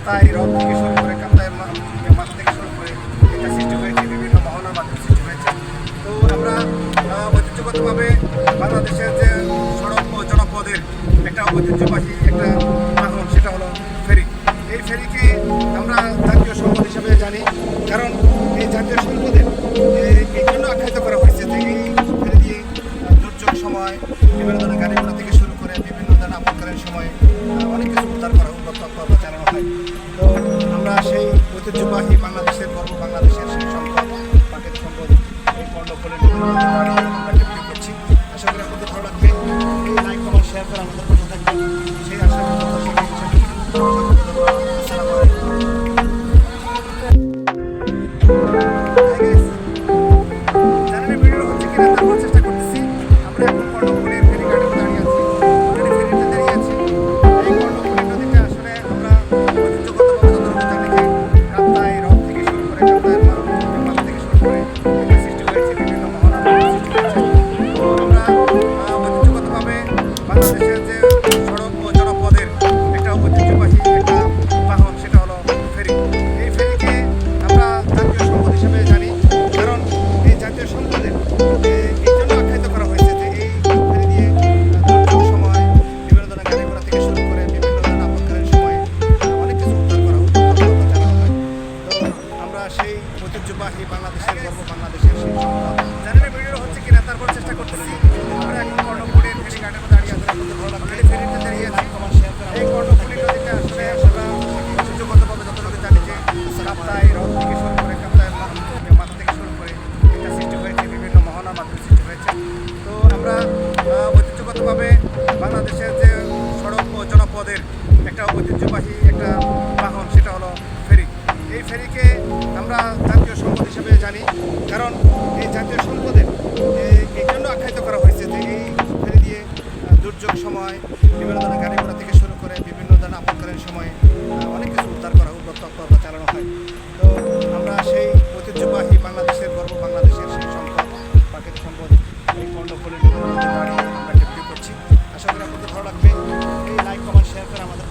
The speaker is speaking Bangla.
কাপ্তাই হ্রদ থেকে শুরু করে কাপ্তাই মাছ থেকে শুরু করে এটা সৃষ্টি হয়েছে, বিভিন্ন মহনার মাধ্যমে সৃষ্টি হয়েছে। তো আমরা ঐতিহ্যগতভাবে বাংলাদেশের যে সড়ক ও জনপদের একটা ঐতিহ্যবাহী একটা বাহন, সেটা হলো ফেরি। এই ফেরিকে আমরা জাতীয় সম্পদ হিসাবে জানি, কারণ এই জাতীয় সম্পদের এই জন্য আখ্যায়িত করা হয়েছে যে এই ফেরি দিয়ে দুর্যোগ সময় বিভিন্ন ধরনের গাড়ি ঘোড়া থেকে শুরু করে বিভিন্ন ধরনের আপৎকালীন সময়ে অনেক কিছু উদ্ধার করা তৎপরতা চালানো হয়। তো আমরা সেই ঐতিহ্যবাহী বাংলাদেশের গর্ব, বাংলাদেশের সেই সম্পদ, প্রাকৃতিক সম্পদ, এই কর্ণফুলী বাড়ি আমরা ডেপুটি করছি। আশা করি আপনাদের ভালো লাগবে। এই লাইক কমেন্ট শেয়ার করে আমাদের পাশে থাকবেন, সেই আশা আসসালামু আলাইকুম। জানেন ভিডিও হচ্ছে কিনা তারপর চেষ্টা করতেছি। আমরা এখন কর্ণফুলীর ফেরিঘাটে দাঁড়িয়ে আছি, অলরেডি ফেরিতে দাঁড়িয়ে আছি। এই কর্ণফুলী নদীতে আসলে আমরা ঐতিহ্যগতভাবে যতটুকু জানি যে কাপ্তাই হ্রদ থেকে শুরু করে কাপ্তাই মাছ থেকে শুরু করে এটা সৃষ্টি হয়েছে, বিভিন্ন মহনার সৃষ্টি হয়েছে। তো আমরা ঐতিহ্যগতভাবে বাংলাদেশের যে সড়ক ও জনপদের একটা ঐতিহ্যবাহী একটা বাহন, সেটা হলো ফেরি। এই ফেরিকে আমরা জাতীয় সম্পদ হিসেবে জানি, কারণ এই জাতীয় সম্পদের এই জন্য আখ্যায়িত করা হয়েছে যে এই ফেরি দিয়ে দুর্যোগ সময় বিভিন্ন ধরনের গাড়ি ঘোড়া থেকে শুরু করে বিভিন্ন ধরনের আপৎকালীন সময়ে অনেক কিছু উদ্ধার করা তৎপরতা চালানো হয়। তো আমরা সেই ঐতিহ্যবাহী বাংলাদেশের গর্ব, বাংলাদেশের সেই সম্পদ। জানেন ভিডিও হচ্ছে কিনা তারপর চেষ্টা করতেছি। আমরা এখন কর্ণফুলীর ফেরিঘাটে দাঁড়িয়ে আছি, আপনাদের ভালো লাগবে। ফেরিতে দাঁড়িয়ে আছি। এই কর্ণফুলী নদীতে আসলে আমরা ঐতিহ্যগতভাবে যতটুকু জানি যে কাপ্তাই হ্রদ থেকে শুরু করে কাপ্তাই মাছ থেকে শুরু করে এটা সৃষ্টি হয়েছে, বিভিন্ন মহনার মাধ্যমে সৃষ্টি হয়েছে। তো আমরা ঐতিহ্যগতভাবে বাংলাদেশের যে সড়ক ও জনপদের একটা ঐতিহ্যবাহী একটা বাহন, সেটা হলো ফেরি। এই ফেরিকে আমরা জাতীয় সম্পদ হিসেবে জানি, কারণ এই জাতীয় সম্পদের এই জন্য আখ্যায়িত করা হয়েছে যে এই ফেরি দিয়ে দুর্যোগ সময় বিভিন্ন ধরনের গাড়ি ঘোড়া থেকে শুরু করে বিভিন্ন ধরনের আপৎকালীন সময়ে অনেক কিছু উদ্ধার করা তৎপরতা চালানো হয়। তো আমরা সেই ঐতিহ্যবাহী বাংলাদেশের গর্ব, বাংলাদেশের সেই সম্পদ, প্রাকৃতিক সম্পদ, এই কর্ণফুলী বাড়ি আমরা ডেপুটি করছি। আশা করি আপনাদের ভালো লাগবে। এই লাইক কমেন্ট শেয়ার করে আমাদের